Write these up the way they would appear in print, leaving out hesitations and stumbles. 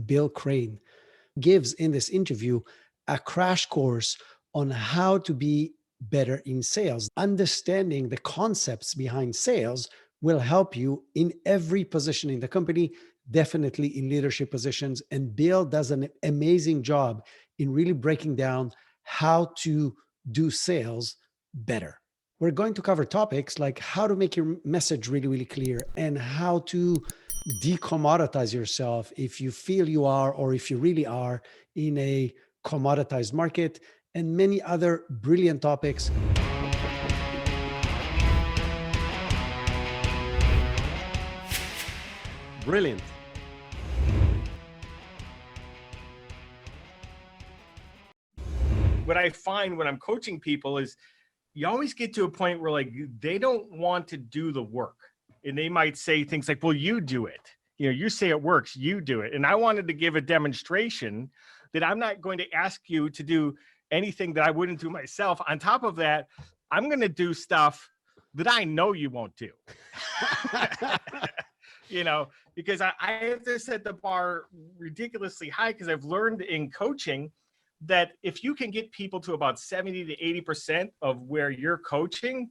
Bill Crane, gives in this interview a crash course on how to be better in sales. Understanding the concepts behind sales will help you in every position in the company, definitely in leadership positions. And Bill does an amazing job in really breaking down how to do sales better. We're going to cover topics like how to make your message really, really clear and how to decommoditize yourself if you feel you are, or if you really are in a commoditized market, and many other brilliant topics. Brilliant. What I find when I'm coaching people is you always get to a point where like they don't want to do the work, and they might say things like, well, you do it. You know, you say it works, you do it. And I wanted to give a demonstration that I'm not going to ask you to do anything that I wouldn't do myself. On top of that, I'm going to do stuff that I know you won't do. You know, because I have to set the bar ridiculously high, because I've learned in coaching that if you can get people to about 70 to 80% of where you're coaching,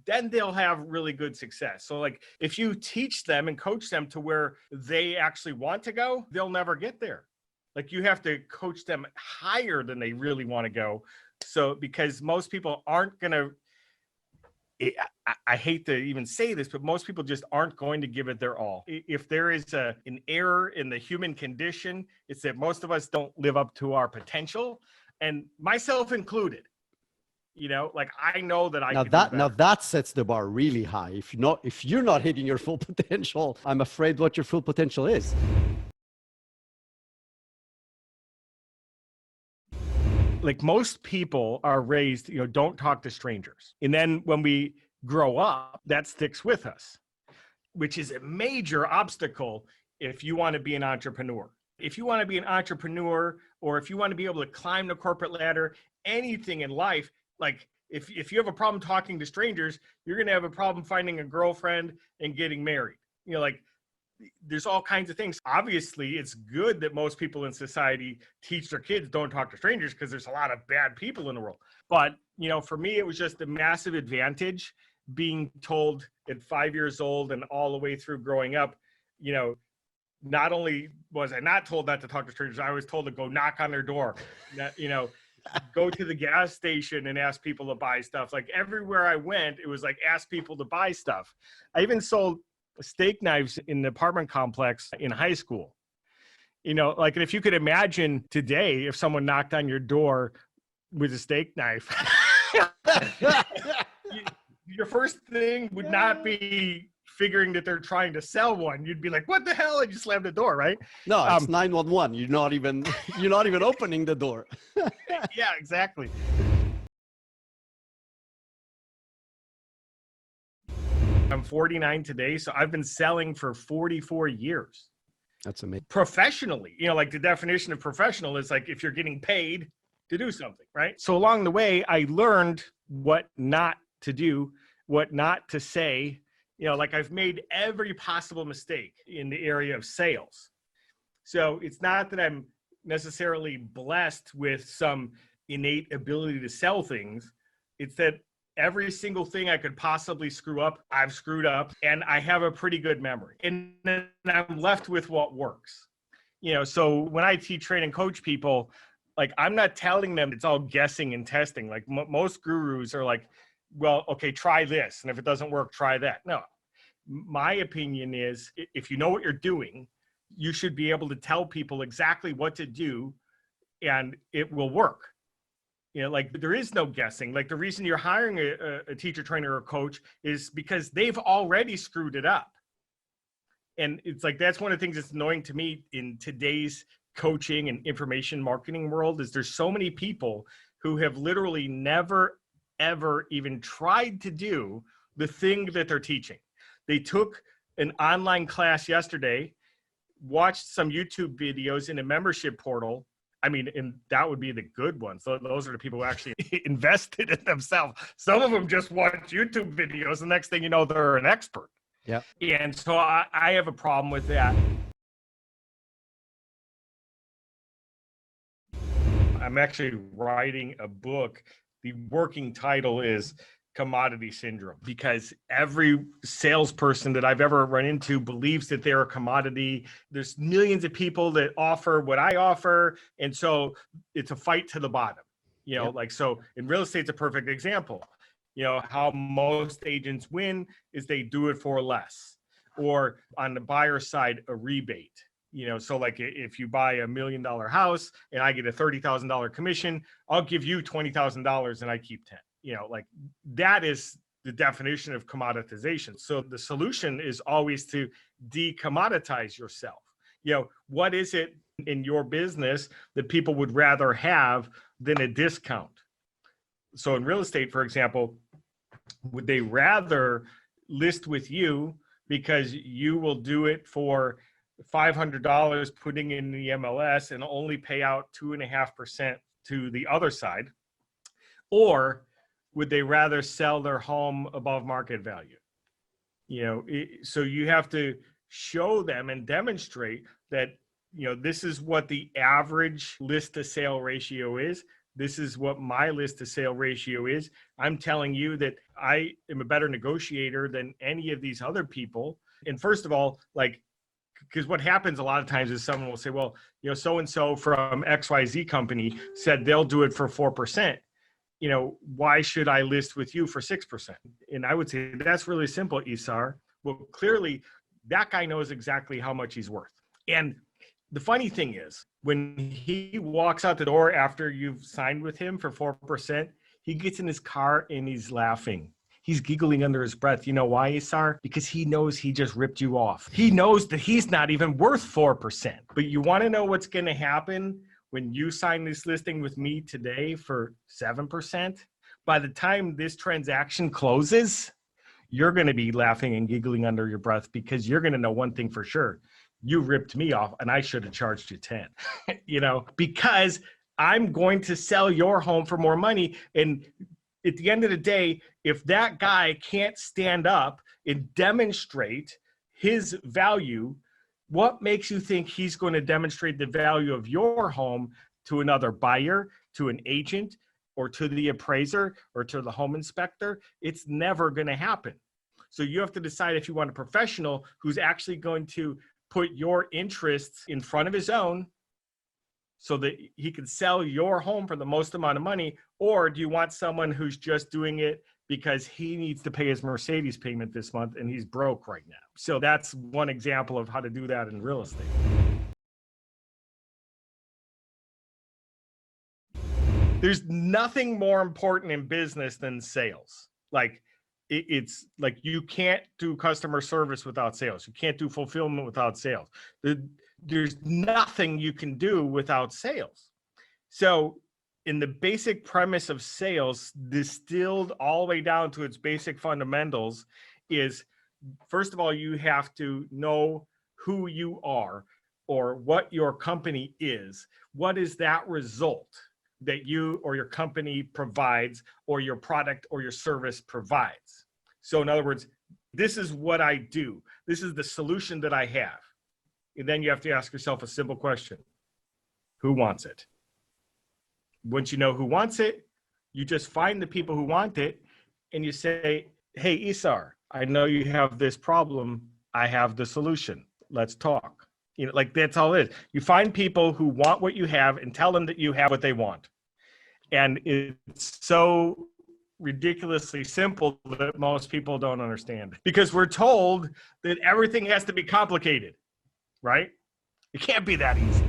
then they'll have really good success. So like if you teach them and coach them to where they actually want to go, they'll never get there. Like you have to coach them higher than they really want to go. So because most people aren't going to, I hate to even say this, but most people just aren't going to give it their all. If there is an error in the human condition, it's that most of us don't live up to our potential, and myself included. You know, like I know that I now that sets the bar really high. If you're not hitting your full potential, I'm afraid what your full potential is. Like most people are raised, you know, don't talk to strangers. And then when we grow up, that sticks with us, which is a major obstacle if you want to be an entrepreneur. If you want to be an entrepreneur, or if you want to be able to climb the corporate ladder, anything in life, like if you have a problem talking to strangers, you're going to have a problem finding a girlfriend and getting married. You know, like there's all kinds of things. Obviously, it's good that most people in society teach their kids don't talk to strangers, because there's a lot of bad people in the world. But, you know, for me, it was just a massive advantage being told at 5 years old and all the way through growing up. You know, not only was I not told not to talk to strangers, I was told to go knock on their door, you know, go to the gas station and ask people to buy stuff. Like everywhere I went, it was like, ask people to buy stuff. I even sold steak knives in the apartment complex in high school. You know, like, and if you could imagine today, if someone knocked on your door with a steak knife, your first thing would not be figuring that they're trying to sell one. You'd be like, what the hell? I just slammed the door, right? No, it's 911. You're not even opening the door. Yeah, exactly. I'm 49 today, so I've been selling for 44 years. That's amazing. Professionally, you know, like the definition of professional is like if you're getting paid to do something, right? So along the way, I learned what not to do, what not to say. You know, like I've made every possible mistake in the area of sales. So it's not that I'm necessarily blessed with some innate ability to sell things. It's that every single thing I could possibly screw up, I've screwed up, and I have a pretty good memory. And then I'm left with what works. You know, so when I teach, train, and coach people, like I'm not telling them it's all guessing and testing. Like most gurus are like, well, okay, try this. And if it doesn't work, try that. No, my opinion is if you know what you're doing, you should be able to tell people exactly what to do and it will work. You know, like there is no guessing. Like the reason you're hiring a teacher, trainer, or coach is because they've already screwed it up. And it's like, that's one of the things that's annoying to me in today's coaching and information marketing world is there's so many people who have literally never, ever even tried to do the thing that they're teaching. They took an online class yesterday, watched some YouTube videos in a membership portal. I mean, and that would be the good ones. So those are the people who actually invested in themselves. Some of them just watch YouTube videos. The next thing you know, they're an expert. Yeah. And so I have a problem with that. I'm actually writing a book. The working title is Commodity Syndrome, because every salesperson that I've ever run into believes that they're a commodity. There's millions of people that offer what I offer. And so it's a fight to the bottom, Yep. like, so in real estate, it's a perfect example. How most agents win is they do it for less, or on the buyer side, a rebate. So like if you buy $1 million house and I get a $30,000 commission, I'll give you $20,000 and I keep 10. Like that is the definition of commoditization. So the solution is always to decommoditize yourself. What is it in your business that people would rather have than a discount? So in real estate, for example, would they rather list with you because you will do it for $500 putting in the MLS and only pay out 2.5% to the other side? Or would they rather sell their home above market value? So you have to show them and demonstrate that, this is what the average list to sale ratio is. This is what my list to sale ratio is. I'm telling you that I am a better negotiator than any of these other people. And first of all, like, because what happens a lot of times is someone will say, well, so-and-so from XYZ company said they'll do it for 4%. Why should I list with you for 6%? And I would say that's really simple, Isar. Well, clearly that guy knows exactly how much he's worth. And the funny thing is, when he walks out the door after you've signed with him for 4%, he gets in his car and he's laughing. He's giggling under his breath. You know why, Isar? Because he knows he just ripped you off. He knows that he's not even worth 4%. But you want to know what's going to happen when you sign this listing with me today for 7%? By the time this transaction closes, you're going to be laughing and giggling under your breath, because you're going to know one thing for sure. You ripped me off and I should have charged you 10, because I'm going to sell your home for more money. And at the end of the day, if that guy can't stand up and demonstrate his value, what makes you think he's going to demonstrate the value of your home to another buyer, to an agent, or to the appraiser, or to the home inspector? It's never going to happen. So you have to decide if you want a professional who's actually going to put your interests in front of his own so that he can sell your home for the most amount of money, or do you want someone who's just doing it because he needs to pay his Mercedes payment this month and he's broke right now? So that's one example of how to do that in real estate. There's nothing more important in business than sales. Like, it's like you can't do customer service without sales. You can't do fulfillment without sales. There's nothing you can do without sales. So in the basic premise of sales, distilled all the way down to its basic fundamentals, is, first of all, you have to know who you are or what your company is. What is that result that you or your company provides, or your product or your service provides? So in other words, this is what I do. This is the solution that I have. And then you have to ask yourself a simple question. Who wants it? Once you know who wants it, you just find the people who want it and you say, hey, Isar, I know you have this problem. I have the solution. Let's talk. Like, that's all it is. You find people who want what you have and tell them that you have what they want. And it's so ridiculously simple that most people don't understand, because we're told that everything has to be complicated, right? It can't be that easy.